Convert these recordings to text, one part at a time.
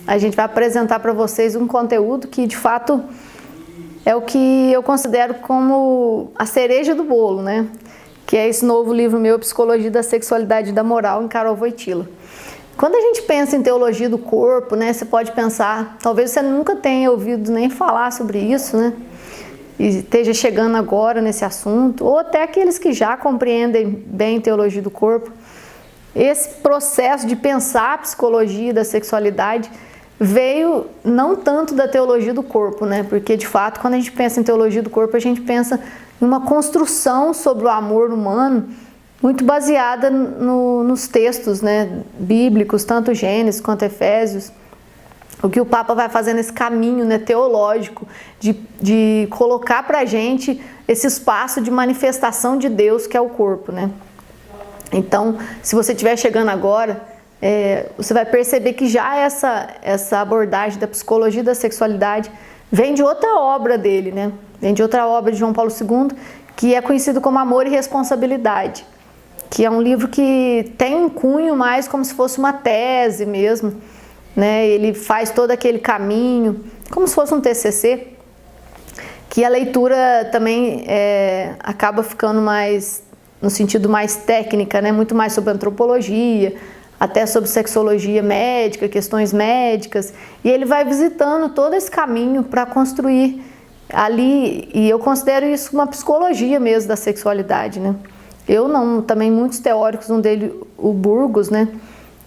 a gente vai apresentar para vocês um conteúdo que, de fato, é o que eu considero como a cereja do bolo, né? Que é esse novo livro meu, Psicologia da Sexualidade e da Moral, em Carol Wojtyla. Quando a gente pensa em teologia do corpo, né, você pode pensar, talvez você nunca tenha ouvido nem falar sobre isso, né? E esteja chegando agora nesse assunto, ou até aqueles que já compreendem bem teologia do corpo. Esse processo de pensar a psicologia da sexualidade veio não tanto da teologia do corpo, né? Porque, de fato, quando a gente pensa em teologia do corpo, a gente pensa em uma construção sobre o amor humano muito baseada nos textos, né, bíblicos, tanto Gênesis quanto Efésios. O que o Papa vai fazer nesse caminho, né, teológico de colocar para a gente esse espaço de manifestação de Deus que é o corpo, né? Então, se você estiver chegando agora, você vai perceber que já essa abordagem da psicologia da sexualidade vem de outra obra dele, né? Vem de outra obra de João Paulo II, que é conhecido como Amor e Responsabilidade, que é um livro que tem um cunho mais como se fosse uma tese mesmo, né? Ele faz todo aquele caminho, como se fosse um TCC, que a leitura também acaba ficando mais, no sentido mais técnica, né? Muito mais sobre antropologia, até sobre sexologia médica, questões médicas, e ele vai visitando todo esse caminho para construir ali, e eu considero isso uma psicologia mesmo da sexualidade, né? Eu não, também muitos teóricos, um deles, o Burgos, né,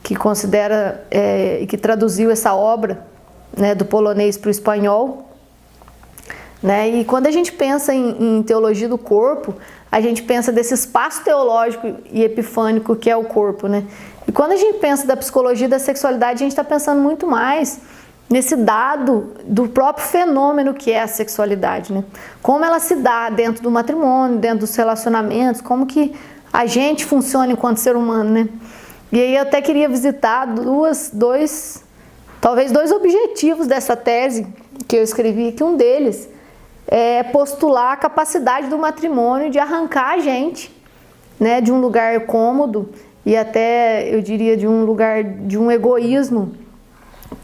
que considera e que traduziu essa obra, né, do polonês para o espanhol, né? E quando a gente pensa em teologia do corpo, a gente pensa desse espaço teológico e epifânico que é o corpo, né? E quando a gente pensa da psicologia da sexualidade, a gente está pensando muito mais nesse dado do próprio fenômeno que é a sexualidade, né? Como ela se dá dentro do matrimônio, dentro dos relacionamentos, como que a gente funciona enquanto ser humano, né? E aí eu até queria visitar talvez dois objetivos dessa tese que eu escrevi, que um deles é postular a capacidade do matrimônio de arrancar a gente, né, de um lugar cômodo e até, eu diria, de um lugar de um egoísmo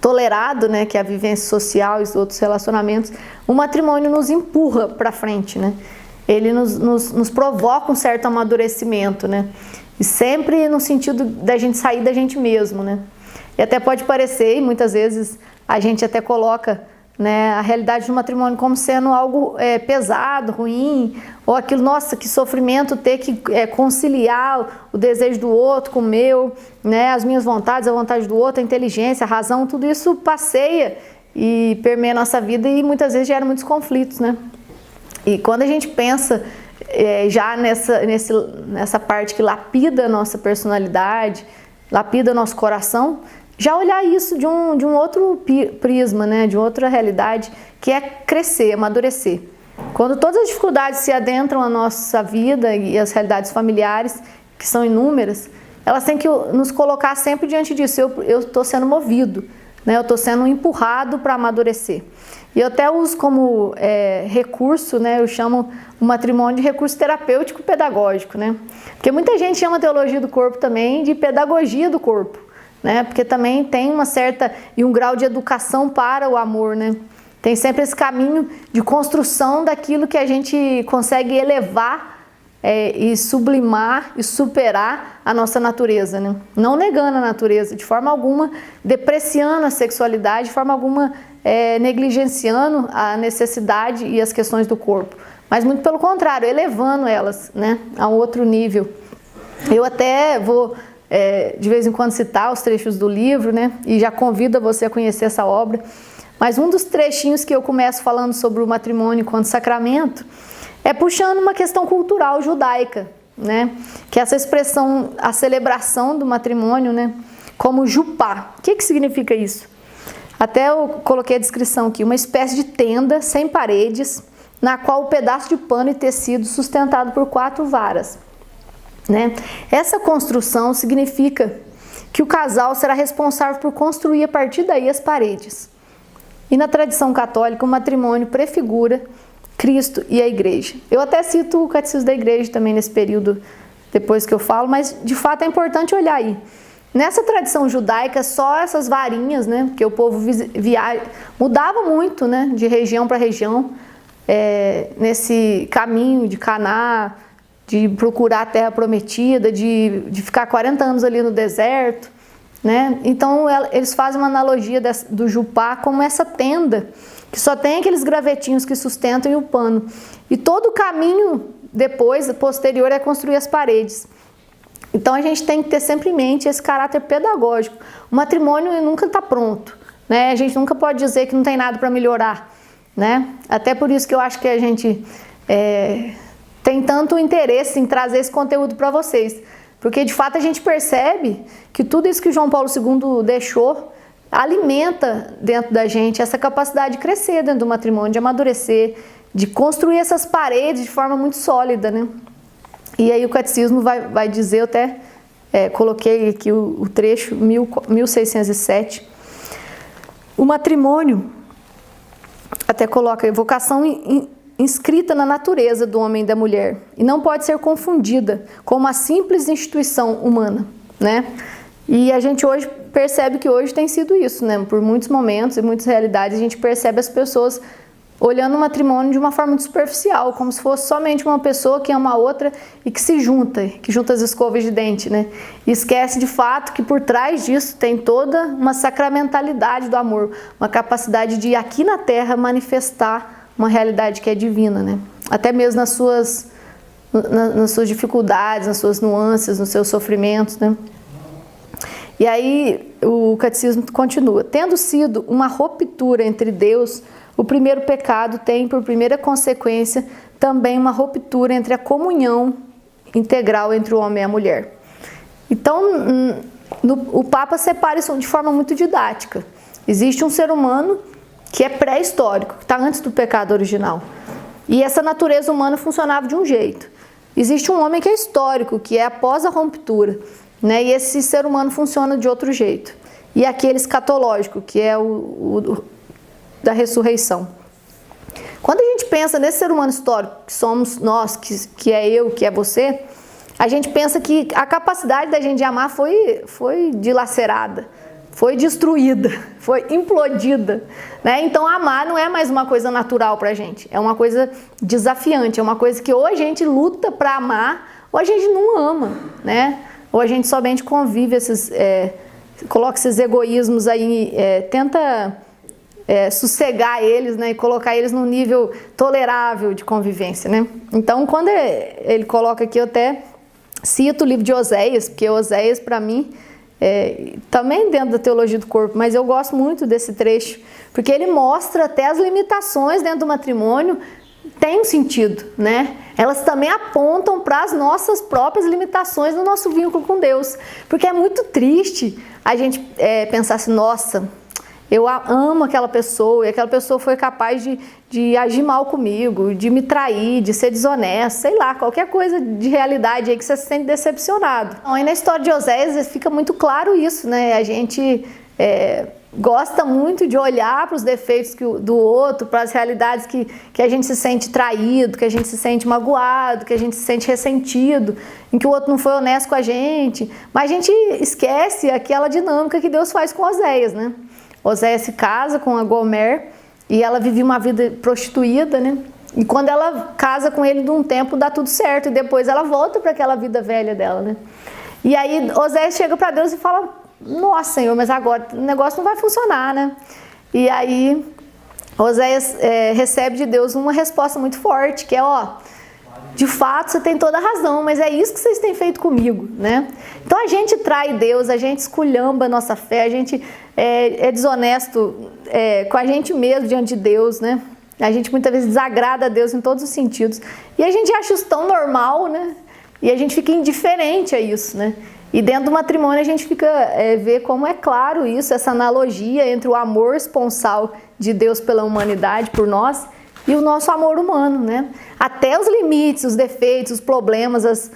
tolerado, né, que é a vivência social e os outros relacionamentos. O matrimônio nos empurra para frente, né? Ele nos provoca um certo amadurecimento, né? E sempre no sentido da gente sair da gente mesmo, né? E até pode parecer, e muitas vezes a gente até coloca, né, a realidade do matrimônio como sendo algo pesado, ruim, ou aquilo, nossa, que sofrimento ter que conciliar o desejo do outro com o meu, né, as minhas vontades, a vontade do outro, a inteligência, a razão, tudo isso passeia e permeia a nossa vida e muitas vezes gera muitos conflitos, né? E quando a gente pensa já nessa parte que lapida a nossa personalidade, lapida nosso coração, já olhar isso de um outro prisma, né, de outra realidade, que é crescer, amadurecer. Quando todas as dificuldades se adentram na nossa vida e as realidades familiares, que são inúmeras, elas têm que nos colocar sempre diante disso. Eu estou sendo movido, né, eu estou sendo empurrado para amadurecer. E eu até uso como recurso, né, eu chamo o matrimônio de recurso terapêutico pedagógico, né? Porque muita gente chama a teologia do corpo também de pedagogia do corpo, né? Porque também tem uma certa e um grau de educação para o amor, né? Tem sempre esse caminho de construção daquilo que a gente consegue elevar e sublimar e superar a nossa natureza, né? Não negando a natureza de forma alguma, depreciando a sexualidade, de forma alguma negligenciando a necessidade e as questões do corpo, mas muito pelo contrário, elevando elas, né, a um outro nível. Eu até vou de vez em quando citar os trechos do livro, né? E já convido você a conhecer essa obra. Mas um dos trechinhos que eu começo falando sobre o matrimônio enquanto sacramento é puxando uma questão cultural judaica, né? Que é essa expressão, a celebração do matrimônio, né? Como jupá. O que significa isso? Até eu coloquei a descrição aqui, uma espécie de tenda sem paredes, na qual o pedaço de pano e tecido sustentado por 4 varas. Né? Essa construção significa que o casal será responsável por construir a partir daí as paredes. E na tradição católica, o matrimônio prefigura Cristo e a Igreja. Eu até cito o Catecismo da Igreja também nesse período, depois que eu falo, mas de fato é importante olhar aí. Nessa tradição judaica, só essas varinhas, né? Porque o povo mudava muito, né? De região para região, nesse caminho de Canaã, de procurar a terra prometida, de ficar 40 anos ali no deserto, né? Então eles fazem uma analogia do jupá como essa tenda, que só tem aqueles gravetinhos que sustentam e o pano. E todo o caminho depois, posterior, é construir as paredes. Então a gente tem que ter sempre em mente esse caráter pedagógico. O matrimônio nunca está pronto, né? A gente nunca pode dizer que não tem nada para melhorar, né? Até por isso que eu acho que a gente tem tanto interesse em trazer esse conteúdo para vocês. Porque de fato a gente percebe que tudo isso que João Paulo II deixou alimenta dentro da gente essa capacidade de crescer dentro do matrimônio, de amadurecer, de construir essas paredes de forma muito sólida, né? E aí o catecismo vai dizer, eu até coloquei aqui o trecho 1607, o matrimônio, até coloca, vocação inscrita na natureza do homem e da mulher, e não pode ser confundida com uma simples instituição humana, né? E a gente hoje percebe que hoje tem sido isso, né? Por muitos momentos e muitas realidades a gente percebe as pessoas olhando o matrimônio de uma forma muito superficial, como se fosse somente uma pessoa que ama a outra e que se junta, que junta as escovas de dente, né? E esquece de fato que por trás disso tem toda uma sacramentalidade do amor, uma capacidade de aqui na terra manifestar uma realidade que é divina, né? Até mesmo nas suas dificuldades, nas suas nuances, nos seus sofrimentos, né? E aí o catecismo continua, tendo sido uma ruptura entre Deus, o primeiro pecado tem por primeira consequência também uma ruptura entre a comunhão integral entre o homem e a mulher. Então, o Papa separa isso de forma muito didática. Existe um ser humano que é pré-histórico, que está antes do pecado original. E essa natureza humana funcionava de um jeito. Existe um homem que é histórico, que é após a ruptura, né? E esse ser humano funciona de outro jeito. E aquele escatológico, que é o da ressurreição. Quando a gente pensa nesse ser humano histórico, que somos nós, que é eu, que é você, a gente pensa que a capacidade da gente de amar foi dilacerada, foi destruída, foi implodida, né? Então amar não é mais uma coisa natural pra gente, é uma coisa desafiante, é uma coisa que ou a gente luta pra amar, ou a gente não ama, né? Ou a gente somente convive coloca esses egoísmos aí, tenta sossegar eles, né, e colocar eles num nível tolerável de convivência, né? Então, quando ele coloca aqui, eu até cito o livro de Oséias, porque Oséias, para mim, também dentro da teologia do corpo, mas eu gosto muito desse trecho, porque ele mostra até as limitações dentro do matrimônio, tem um sentido, né? Elas também apontam para as nossas próprias limitações no nosso vínculo com Deus, porque é muito triste a gente pensar assim, nossa, eu amo aquela pessoa e aquela pessoa foi capaz de agir mal comigo, de me trair, de ser desonesta, sei lá, qualquer coisa de realidade aí que você se sente decepcionado. Então, aí na história de Oséias fica muito claro isso, né? A gente gosta muito de olhar para os defeitos do outro, para as realidades que a gente se sente traído, que a gente se sente magoado, que a gente se sente ressentido, em que o outro não foi honesto com a gente, mas a gente esquece aquela dinâmica que Deus faz com Oséias, né? Oséias se casa com a Gomer e ela vivia uma vida prostituída, né? E quando ela casa com ele de um tempo dá tudo certo e depois ela volta para aquela vida velha dela, né? E aí Oséias chega para Deus e fala, nossa, Senhor, mas agora o negócio não vai funcionar, né? E aí Oséias recebe de Deus uma resposta muito forte, que é, de fato você tem toda a razão, mas é isso que vocês têm feito comigo, né? Então a gente trai Deus, a gente esculhamba a nossa fé, a gente é desonesto com a gente mesmo diante de Deus, né? A gente muitas vezes desagrada a Deus em todos os sentidos. E a gente acha isso tão normal, né? E a gente fica indiferente a isso, né? E dentro do matrimônio a gente fica vê como é claro isso, essa analogia entre o amor esponsal de Deus pela humanidade, por nós, e o nosso amor humano, né? Até os limites, os defeitos, os problemas,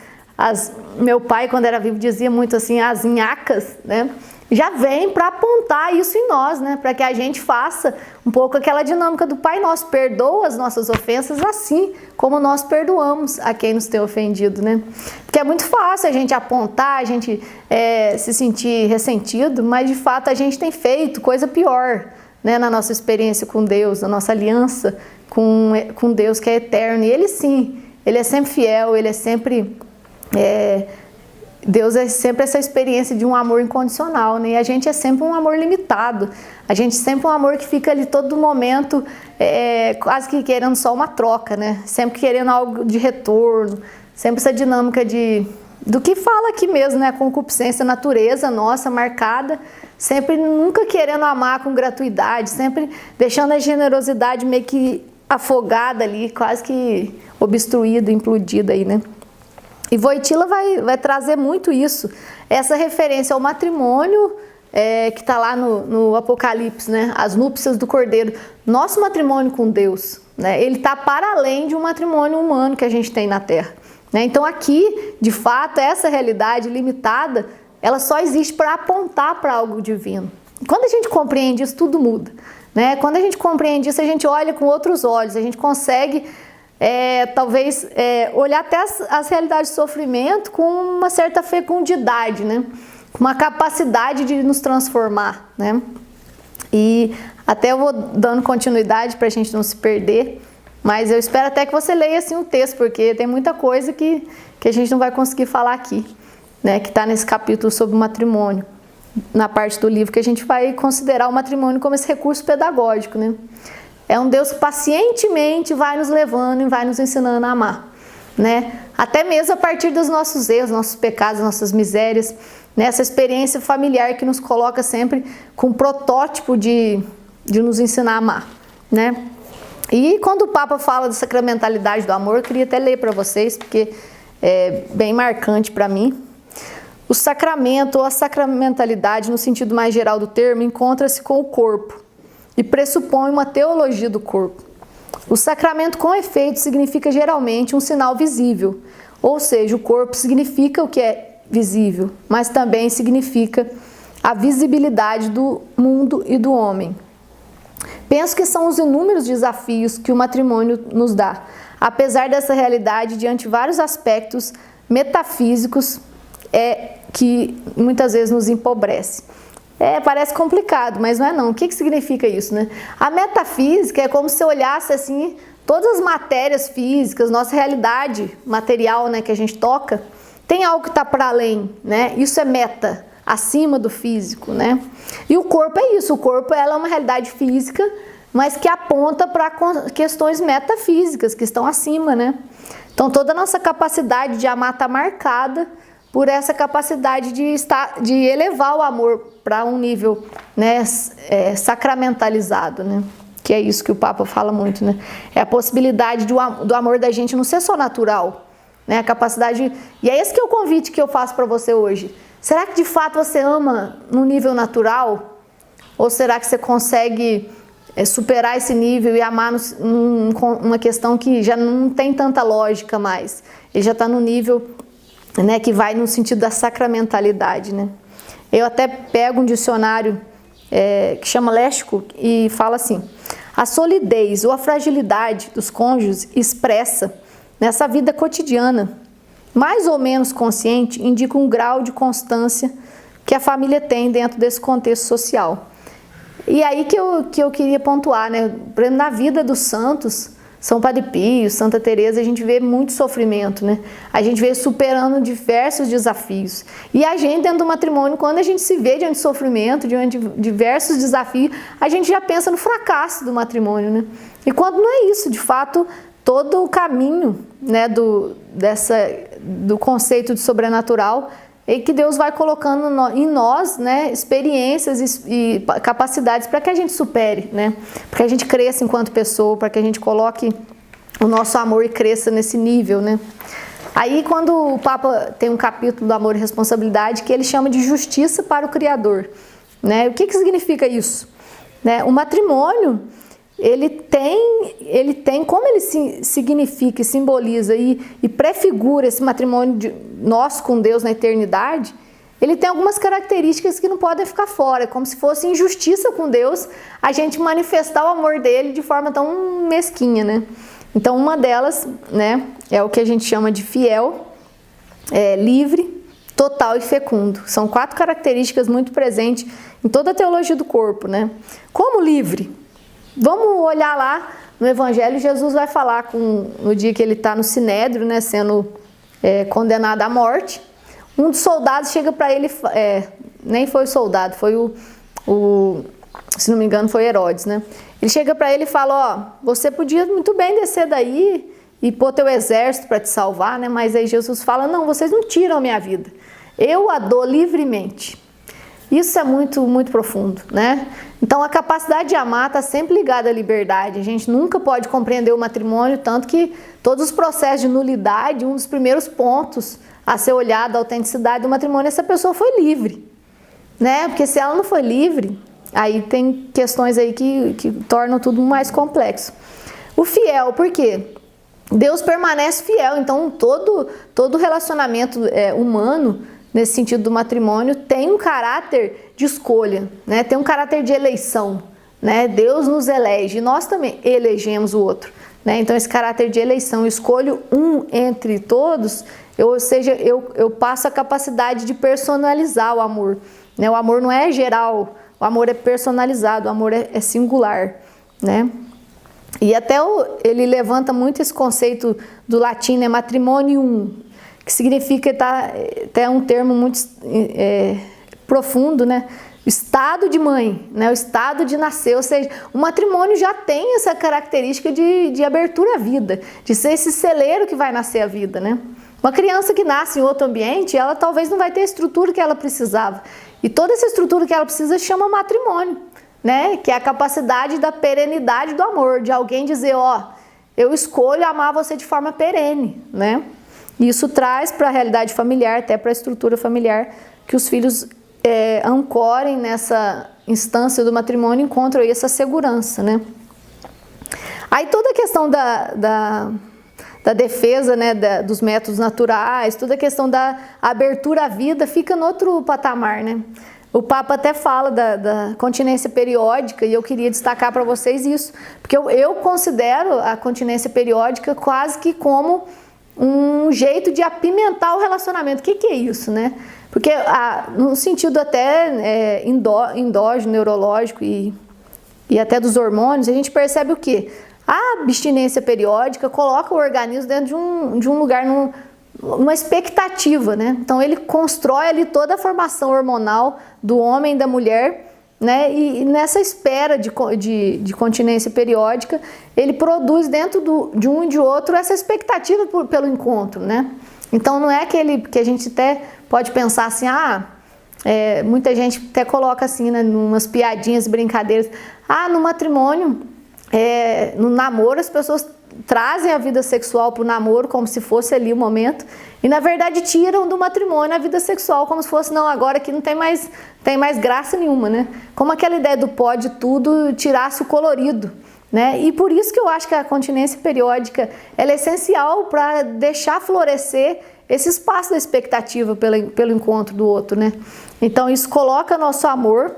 meu pai, quando era vivo, dizia muito assim, as nhacas, né? já vem para apontar isso em nós, né? Para que a gente faça um pouco aquela dinâmica do Pai Nosso, perdoa as nossas ofensas assim como nós perdoamos a quem nos tem ofendido, né? Porque é muito fácil a gente apontar, a gente se sentir ressentido, mas de fato a gente tem feito coisa pior, né? Na nossa experiência com Deus, na nossa aliança com Deus que é eterno. E Ele sim, Ele é sempre fiel, Ele é sempre... Deus é sempre essa experiência de um amor incondicional, né? E a gente é sempre um amor limitado. A gente é sempre um amor que fica ali todo momento, quase que querendo só uma troca, né? Sempre querendo algo de retorno. Sempre essa dinâmica do que fala aqui mesmo, né? A concupiscência, a natureza nossa marcada. Sempre nunca querendo amar com gratuidade. Sempre deixando a generosidade meio que afogada ali, quase que obstruída, implodida aí, né? E Wojtyla vai trazer muito isso, essa referência ao matrimônio que está lá no Apocalipse, né? As núpcias do Cordeiro. Nosso matrimônio com Deus, né? Ele está para além de um matrimônio humano que a gente tem na Terra, né? Então aqui, de fato, essa realidade limitada, ela só existe para apontar para algo divino. Quando a gente compreende isso, tudo muda, né? Quando a gente compreende isso, a gente olha com outros olhos, a gente consegue... talvez olhar até as realidades de sofrimento com uma certa fecundidade, né? Com uma capacidade de nos transformar, né? E até eu vou dando continuidade para a gente não se perder, mas eu espero até que você leia assim o texto, porque tem muita coisa que a gente não vai conseguir falar aqui, né? Que está nesse capítulo sobre o matrimônio, na parte do livro, que a gente vai considerar o matrimônio como esse recurso pedagógico, né? É um Deus que pacientemente vai nos levando e vai nos ensinando a amar, né? Até mesmo a partir dos nossos erros, nossos pecados, nossas misérias, né? Essa experiência familiar que nos coloca sempre com um protótipo de nos ensinar a amar, né? E quando o Papa fala da sacramentalidade do amor, eu queria até ler para vocês, porque é bem marcante para mim. O sacramento ou a sacramentalidade, no sentido mais geral do termo, encontra-se com o corpo e pressupõe uma teologia do corpo. O sacramento, com efeito, significa geralmente um sinal visível, ou seja, o corpo significa o que é visível, mas também significa a visibilidade do mundo e do homem. Penso que são os inúmeros desafios que o matrimônio nos dá, apesar dessa realidade diante de vários aspectos metafísicos que muitas vezes nos empobrece. Parece complicado, mas não é não. O que significa isso, né? A metafísica é como se você olhasse assim, todas as matérias físicas, nossa realidade material, né, que a gente toca, tem algo que está para além, né? Isso é meta, acima do físico, né? E o corpo é isso, o corpo ela é uma realidade física, mas que aponta para questões metafísicas, que estão acima, né? Então toda a nossa capacidade de amar está marcada por essa capacidade de elevar o amor para um nível, né, sacramentalizado, né? Que é isso que o Papa fala muito, né? É a possibilidade do amor da gente não ser só natural, né? A capacidade... E é esse que é o convite que eu faço para você hoje. Será que de fato você ama no nível natural? Ou será que você consegue superar esse nível e amar uma questão que já não tem tanta lógica mais? Ele já está no nível... né, que vai no sentido da sacramentalidade, né? Eu até pego um dicionário que chama léxico e fala assim: a solidez ou a fragilidade dos cônjuges expressa nessa vida cotidiana, mais ou menos consciente, indica um grau de constância que a família tem dentro desse contexto social. E aí que eu queria pontuar, né? Por exemplo, na vida dos santos, São Padre Pio, Santa Teresa, a gente vê muito sofrimento, né? A gente vê superando diversos desafios. E a gente, dentro do matrimônio, quando a gente se vê diante de sofrimento, diante de diversos desafios, a gente já pensa no fracasso do matrimônio, né? E quando não é isso, de fato, todo o caminho, né, do conceito de sobrenatural é que Deus vai colocando em nós, né, experiências e capacidades para que a gente supere, né? Para que a gente cresça enquanto pessoa, para que a gente coloque o nosso amor e cresça nesse nível, né? Aí quando o Papa tem um capítulo do amor e responsabilidade que ele chama de justiça para o Criador, né? O que significa isso? Né? O matrimônio, ele tem como ele significa e simboliza e prefigura esse matrimônio nosso com Deus na eternidade, ele tem algumas características que não podem ficar fora, como se fosse injustiça com Deus a gente manifestar o amor dele de forma tão mesquinha, né? Então, uma delas, né, é o que a gente chama de fiel, livre, total e fecundo. São 4 características muito presentes em toda a teologia do corpo, né? Como livre? Vamos olhar lá no Evangelho, Jesus vai falar no dia que ele está no Sinédrio, né, sendo condenado à morte. Um dos soldados chega para ele, nem foi o soldado, foi se não me engano, foi Herodes, né? Ele chega para ele e fala, ó, você podia muito bem descer daí e pôr teu exército para te salvar, né? Mas aí Jesus fala, não, vocês não tiram a minha vida, eu a dou livremente. Isso é muito, muito profundo, né? Então, a capacidade de amar está sempre ligada à liberdade. A gente nunca pode compreender o matrimônio, tanto que todos os processos de nulidade, um dos primeiros pontos a ser olhado, a autenticidade do matrimônio, essa pessoa foi livre, né? Porque se ela não foi livre, aí tem questões aí que tornam tudo mais complexo. O fiel, por quê? Deus permanece fiel, então todo relacionamento humano, nesse sentido do matrimônio, tem um caráter de escolha, né? Tem um caráter de eleição, né? Deus nos elege e nós também elegemos o outro, né? Então esse caráter de eleição, eu escolho um entre todos, ou seja, eu passo a capacidade de personalizar o amor, né? O amor não é geral, o amor é personalizado, o amor é singular, né? E até ele levanta muito esse conceito do latim, né? Matrimonium, que significa, até um termo muito profundo, né? O estado de mãe, né? O estado de nascer, ou seja, o matrimônio já tem essa característica de abertura à vida, de ser esse celeiro que vai nascer a vida, né? Uma criança que nasce em outro ambiente, ela talvez não vai ter a estrutura que ela precisava, e toda essa estrutura que ela precisa chama matrimônio, né? Que é a capacidade da perenidade do amor, de alguém dizer, ó, eu escolho amar você de forma perene, né? Isso traz para a realidade familiar, até para a estrutura familiar, que os filhos ancorem nessa instância do matrimônio e encontram aí essa segurança, né? Aí toda a questão da defesa, né, dos métodos naturais, toda a questão da abertura à vida fica no outro patamar, né? O Papa até fala da continência periódica e eu queria destacar para vocês isso, porque eu considero a continência periódica quase que como um jeito de apimentar o relacionamento. O que é isso, né? Porque no sentido até endógeno, neurológico e até dos hormônios, a gente percebe o quê? A abstinência periódica coloca o organismo dentro de um lugar, uma expectativa, né? Então ele constrói ali toda a formação hormonal do homem e da mulher, né? E nessa espera de continência periódica, ele produz dentro de um e de outro essa expectativa pelo encontro, né? Então não é aquele que a gente até pode pensar assim, muita gente até coloca assim, né, umas piadinhas, brincadeiras, no matrimônio, no namoro, as pessoas trazem a vida sexual para o namoro como se fosse ali o momento e na verdade tiram do matrimônio a vida sexual como se fosse, não, agora aqui não tem mais graça nenhuma, né? Como aquela ideia do pode tudo tirasse o colorido, né? E por isso que eu acho que a continência periódica ela é essencial para deixar florescer esse espaço da expectativa pelo encontro do outro, né? Então isso coloca nosso amor,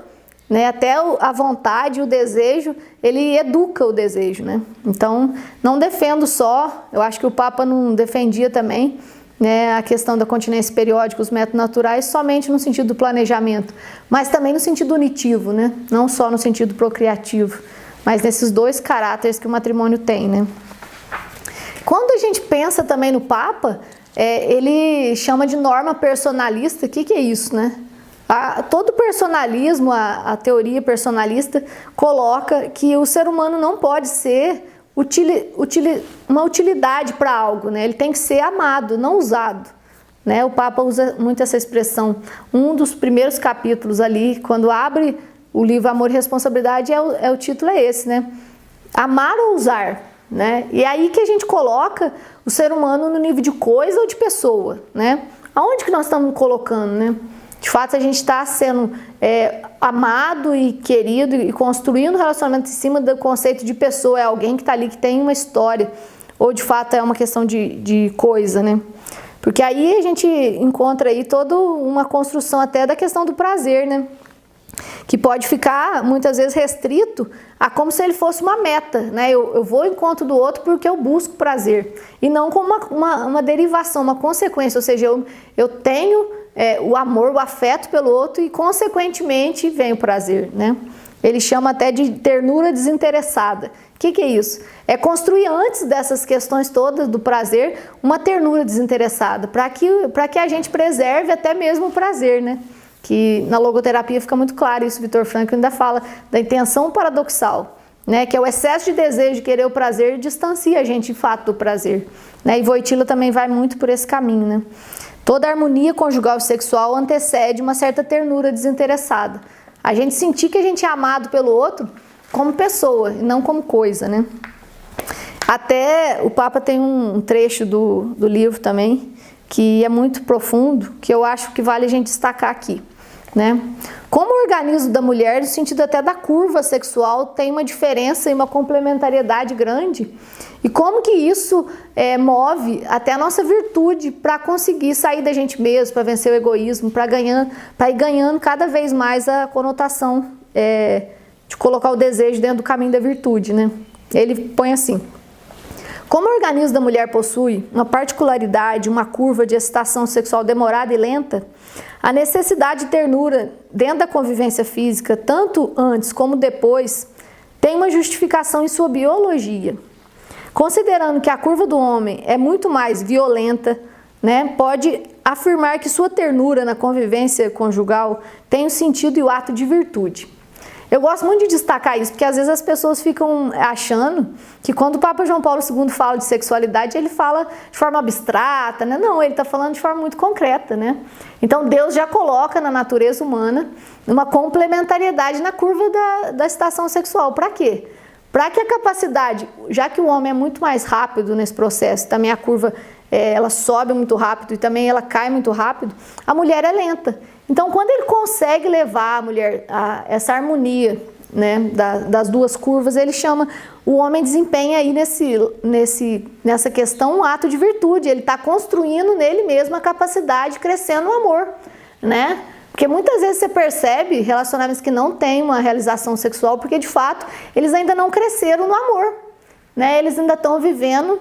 né, até a vontade, o desejo, ele educa o desejo, né? Então, não defendo só, eu acho que o Papa não defendia também, né, a questão da continência periódica, os métodos naturais, somente no sentido do planejamento, mas também no sentido unitivo, né? Não só no sentido procriativo, mas nesses dois caráteres que o matrimônio tem, né? Quando a gente pensa também no Papa, ele chama de norma personalista. O que é isso, né? Todo personalismo, a teoria personalista, coloca que o ser humano não pode ser uma utilidade para algo, né? Ele tem que ser amado, não usado, né? O Papa usa muito essa expressão. Um dos primeiros capítulos ali, quando abre o livro Amor e Responsabilidade, o título é esse, né? Amar ou usar, né? E aí que a gente coloca o ser humano no nível de coisa ou de pessoa, né? Aonde que nós estamos colocando, né? De fato, a gente está sendo amado e querido e construindo um relacionamento em cima do conceito de pessoa, é alguém que está ali, que tem uma história, ou de fato é uma questão de coisa, né? Porque aí a gente encontra aí toda uma construção até da questão do prazer, né? Que pode ficar muitas vezes restrito a como se ele fosse uma meta, né? Eu vou ao encontro do outro porque eu busco prazer, e não como uma derivação, uma consequência, ou seja, eu tenho o amor, o afeto pelo outro e consequentemente vem o prazer, né? Ele chama até de ternura desinteressada. O que é isso? É construir antes dessas questões todas do prazer uma ternura desinteressada, para que a gente preserve até mesmo o prazer, né? Que na logoterapia fica muito claro isso, Viktor Frankl ainda fala da intenção paradoxal, né? Que é o excesso de desejo de querer o prazer distancia a gente de fato do prazer, né? E Wojtyla também vai muito por esse caminho, né? Toda harmonia conjugal e sexual antecede uma certa ternura desinteressada. A gente sentir que a gente é amado pelo outro como pessoa e não como coisa, né? Até o Papa tem um trecho do livro também que é muito profundo, que eu acho que vale a gente destacar aqui, né? Como o organismo da mulher, no sentido até da curva sexual, tem uma diferença e uma complementariedade grande, e como que isso move até a nossa virtude para conseguir sair da gente mesmo, para vencer o egoísmo, para ir ganhando cada vez mais a conotação de colocar o desejo dentro do caminho da virtude, né? Ele põe assim: como o organismo da mulher possui uma particularidade, uma curva de excitação sexual demorada e lenta, a necessidade de ternura dentro da convivência física, tanto antes como depois, tem uma justificação em sua biologia. Considerando que a curva do homem é muito mais violenta, né, pode afirmar que sua ternura na convivência conjugal tem o sentido e o ato de virtude. Eu gosto muito de destacar isso, porque às vezes as pessoas ficam achando que quando o Papa João Paulo II fala de sexualidade, ele fala de forma abstrata, né? Não, ele está falando de forma muito concreta, né? Então Deus já coloca na natureza humana uma complementariedade na curva da excitação sexual. Para quê? Para que a capacidade, já que o homem é muito mais rápido nesse processo, também a curva ela sobe muito rápido e também ela cai muito rápido, a mulher é lenta. Então, quando ele consegue levar a mulher a essa harmonia, né, das duas curvas, ele chama, o homem desempenha aí nessa questão um ato de virtude, ele está construindo nele mesmo a capacidade, crescendo no amor, né? Porque muitas vezes você percebe relacionamentos que não têm uma realização sexual, porque de fato eles ainda não cresceram no amor, né? Eles ainda estão vivendo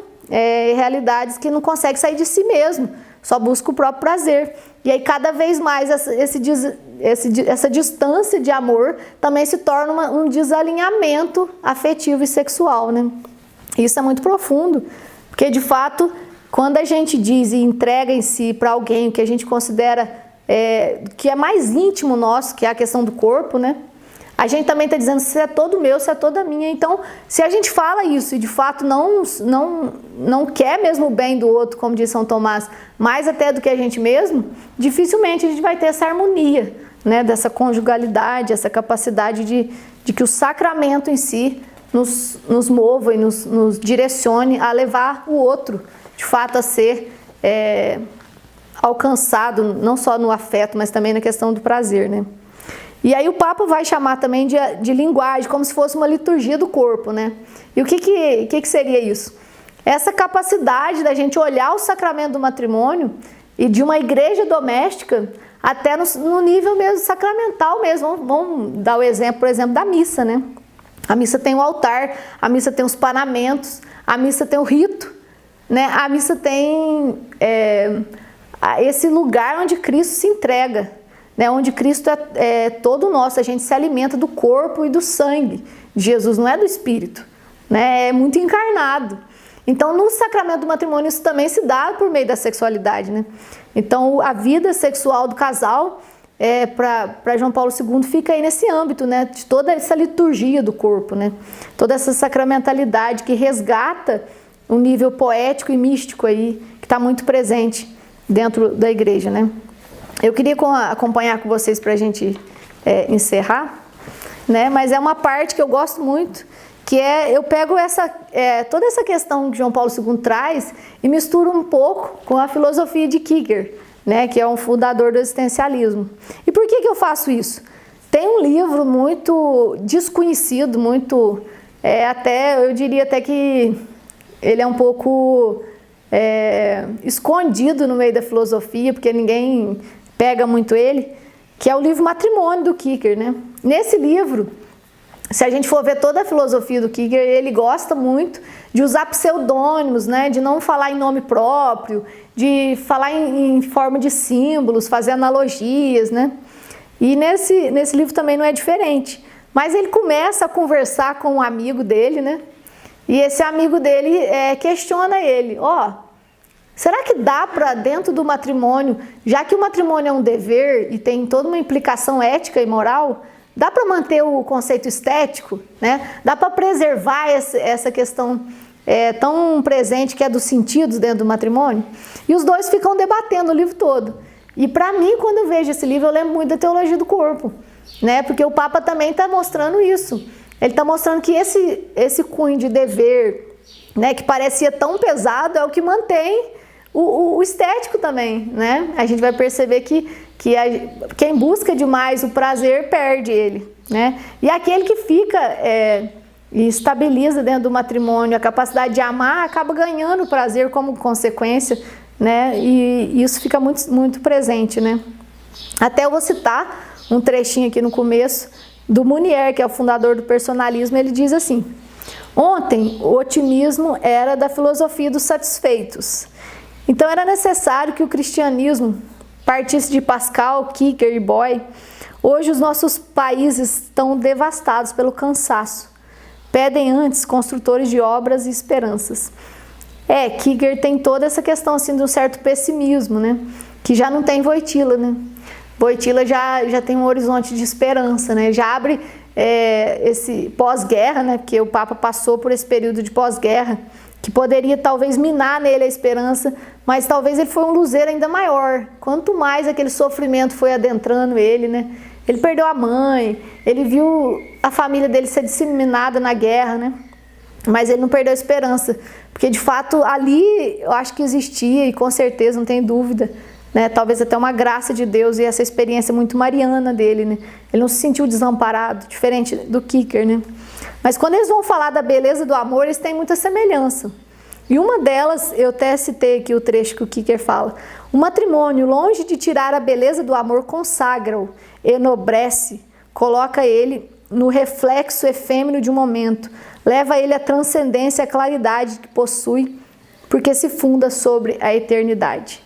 realidades que não conseguem sair de si mesmo, só busca o próprio prazer. E aí cada vez mais essa distância de amor também se torna um desalinhamento afetivo e sexual, né? Isso é muito profundo, porque de fato, quando a gente diz e entrega em si para alguém o que a gente considera que é mais íntimo nosso, que é a questão do corpo, né? A gente também está dizendo, se é todo meu, se é toda minha. Então, se a gente fala isso e de fato não quer mesmo o bem do outro, como diz São Tomás, mais até do que a gente mesmo, dificilmente a gente vai ter essa harmonia, né, dessa conjugalidade, essa capacidade de que o sacramento em si nos mova e nos direcione a levar o outro, de fato, a ser alcançado, não só no afeto, mas também na questão do prazer, né? E aí o Papa vai chamar também de linguagem, como se fosse uma liturgia do corpo, né? E o que seria isso? Essa capacidade da gente olhar o sacramento do matrimônio e de uma igreja doméstica até no nível mesmo sacramental mesmo. Vamos dar o exemplo, por exemplo, da missa, né? A missa tem o altar, a missa tem os paramentos, a missa tem o rito, né? A missa tem esse lugar onde Cristo se entrega, né, onde Cristo é todo nosso, a gente se alimenta do corpo e do sangue de Jesus, não é do Espírito, né, é muito encarnado. Então, no sacramento do matrimônio, isso também se dá por meio da sexualidade, né? Então, a vida sexual do casal, para João Paulo II, fica aí nesse âmbito, né, de toda essa liturgia do corpo, né? Toda essa sacramentalidade que resgata um nível poético e místico aí, que está muito presente dentro da igreja, né? Eu queria acompanhar com vocês para a gente encerrar, né? Mas é uma parte que eu gosto muito, que eu pego toda essa questão que João Paulo II traz e misturo um pouco com a filosofia de Kierkegaard, né? Que é um fundador do existencialismo. E por que eu faço isso? Tem um livro muito desconhecido, muito, eu diria até que ele é um pouco escondido no meio da filosofia, porque ninguém pega muito ele, que é o livro Matrimônio do Kierkegaard, né? Nesse livro, se a gente for ver toda a filosofia do Kierkegaard, ele gosta muito de usar pseudônimos, né? De não falar em nome próprio, de falar em forma de símbolos, fazer analogias, né? E nesse livro também não é diferente. Mas ele começa a conversar com um amigo dele, né? E esse amigo dele questiona ele, será que dá para dentro do matrimônio, já que o matrimônio é um dever e tem toda uma implicação ética e moral, dá para manter o conceito estético, né? Dá para preservar essa questão tão presente que é dos sentidos dentro do matrimônio? E os dois ficam debatendo o livro todo. E para mim, quando eu vejo esse livro, eu lembro muito da teologia do corpo, né? Porque o Papa também está mostrando isso. Ele está mostrando que esse cunho de dever, né, que parecia tão pesado, é o que mantém o estético também, né? A gente vai perceber que quem busca demais o prazer perde ele, né? E aquele que fica e estabiliza dentro do matrimônio a capacidade de amar, acaba ganhando o prazer como consequência, né? E isso fica muito, muito presente, né? Até eu vou citar um trechinho aqui no começo do Mounier, que é o fundador do personalismo. Ele diz assim: ontem o otimismo era da filosofia dos satisfeitos. Então era necessário que o cristianismo partisse de Pascal, Kierkegaard e Boy. Hoje os nossos países estão devastados pelo cansaço. Pedem antes construtores de obras e esperanças. Kierkegaard tem toda essa questão assim, de um certo pessimismo, né? Que já não tem Wojtyła, né? Wojtyła já tem um horizonte de esperança, né? Já abre esse pós-guerra, né? Porque o Papa passou por esse período de pós-guerra, que poderia talvez minar nele a esperança, mas talvez ele foi um luzeiro ainda maior. Quanto mais aquele sofrimento foi adentrando ele, né? Ele perdeu a mãe, ele viu a família dele ser disseminada na guerra, né? Mas ele não perdeu a esperança, porque de fato ali eu acho que existia, e com certeza, não tem dúvida, né? Talvez até uma graça de Deus e essa experiência muito mariana dele, né? Ele não se sentiu desamparado, diferente do Kierkegaard, né? Mas quando eles vão falar da beleza do amor, eles têm muita semelhança. E uma delas, eu até citei aqui o trecho que o Kierkegaard fala: o matrimônio, longe de tirar a beleza do amor, consagra-o, enobrece, coloca ele no reflexo efêmero de um momento, leva ele à transcendência e à claridade que possui, porque se funda sobre a eternidade.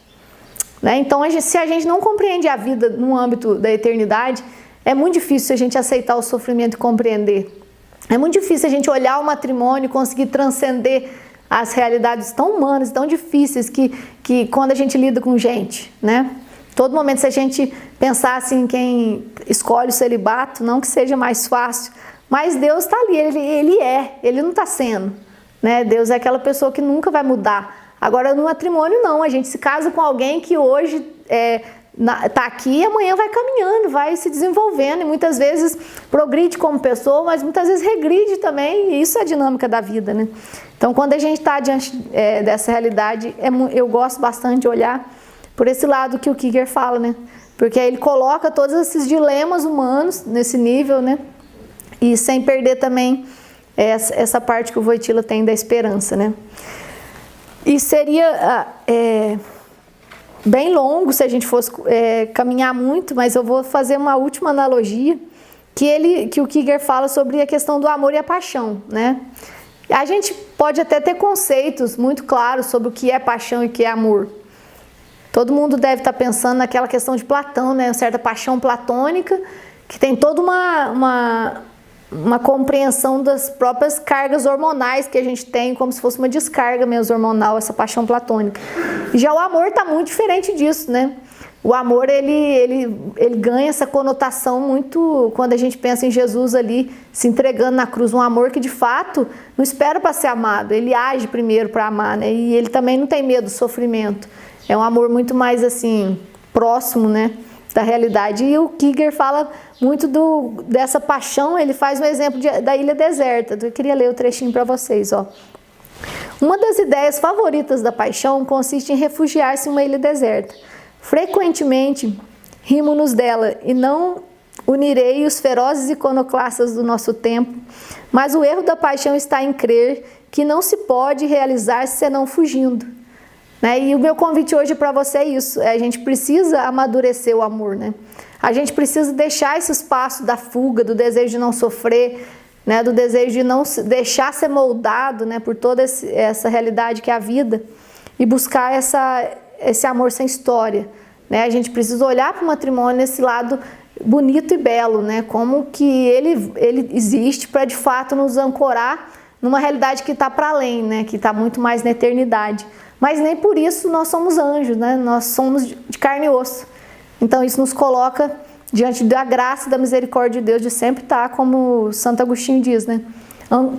Né? Então, se a gente não compreende a vida no âmbito da eternidade, é muito difícil a gente aceitar o sofrimento e compreender. É muito difícil a gente olhar o matrimônio e conseguir transcender as realidades tão humanas, tão difíceis que quando a gente lida com gente, né? Todo momento, se a gente pensar assim, em quem escolhe o celibato, não que seja mais fácil, mas Deus está ali, ele não está sendo, né? Deus é aquela pessoa que nunca vai mudar. Agora, no matrimônio, não, a gente se casa com alguém que hoje está aqui e amanhã vai caminhando, vai se desenvolvendo, e muitas vezes progride como pessoa, mas muitas vezes regride também, e isso é a dinâmica da vida, né? Então, quando a gente está diante dessa realidade, eu gosto bastante de olhar por esse lado que o Kierkegaard fala, né? Porque aí ele coloca todos esses dilemas humanos nesse nível, né? E sem perder também essa parte que o Wojtyła tem da esperança, né? E seria bem longo se a gente fosse caminhar muito, mas eu vou fazer uma última analogia que o Kierkegaard fala sobre a questão do amor e a paixão, né? A gente pode até ter conceitos muito claros sobre o que é paixão e o que é amor. Todo mundo deve estar pensando naquela questão de Platão, né? Uma certa paixão platônica, que tem toda uma compreensão das próprias cargas hormonais que a gente tem, como se fosse uma descarga mesmo hormonal, essa paixão platônica. E já o amor está muito diferente disso, né? O amor, ele ganha essa conotação muito, quando a gente pensa em Jesus ali, se entregando na cruz, um amor que de fato não espera para ser amado, ele age primeiro para amar, né? E ele também não tem medo do sofrimento. É um amor muito mais assim, próximo, né, da realidade. E o Kierkegaard fala muito dessa paixão, ele faz um exemplo da ilha deserta. Eu queria ler o trechinho para vocês, ó. Uma das ideias favoritas da paixão consiste em refugiar-se em uma ilha deserta. Frequentemente rimo-nos dela e não unirei os ferozes iconoclastas do nosso tempo, mas o erro da paixão está em crer que não se pode realizar senão fugindo. né? E o meu convite hoje para você é isso, a gente precisa amadurecer o amor, né? A gente precisa deixar esse espaço da fuga, do desejo de não sofrer, né? Do desejo de não se deixar ser moldado, né? Por toda essa realidade que é a vida, e buscar esse amor sem história, né? A gente precisa olhar para o matrimônio nesse lado bonito e belo, né? Como que ele existe para de fato nos ancorar numa realidade que está para além, né? Que está muito mais na eternidade. Mas nem por isso nós somos anjos, né? Nós somos de carne e osso. Então isso nos coloca diante da graça e da misericórdia de Deus de sempre estar, como Santo Agostinho diz, né?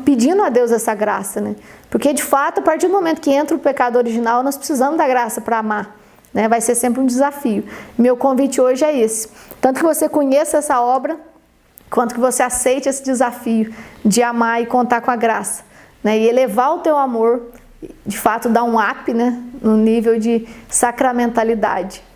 Pedindo a Deus essa graça, né? Porque de fato, a partir do momento que entra o pecado original, nós precisamos da graça para amar, né? Vai ser sempre um desafio. Meu convite hoje é esse. Tanto que você conheça essa obra, quanto que você aceite esse desafio de amar e contar com a graça, né? E elevar o teu amor, de fato dar um up, né? No nível de sacramentalidade.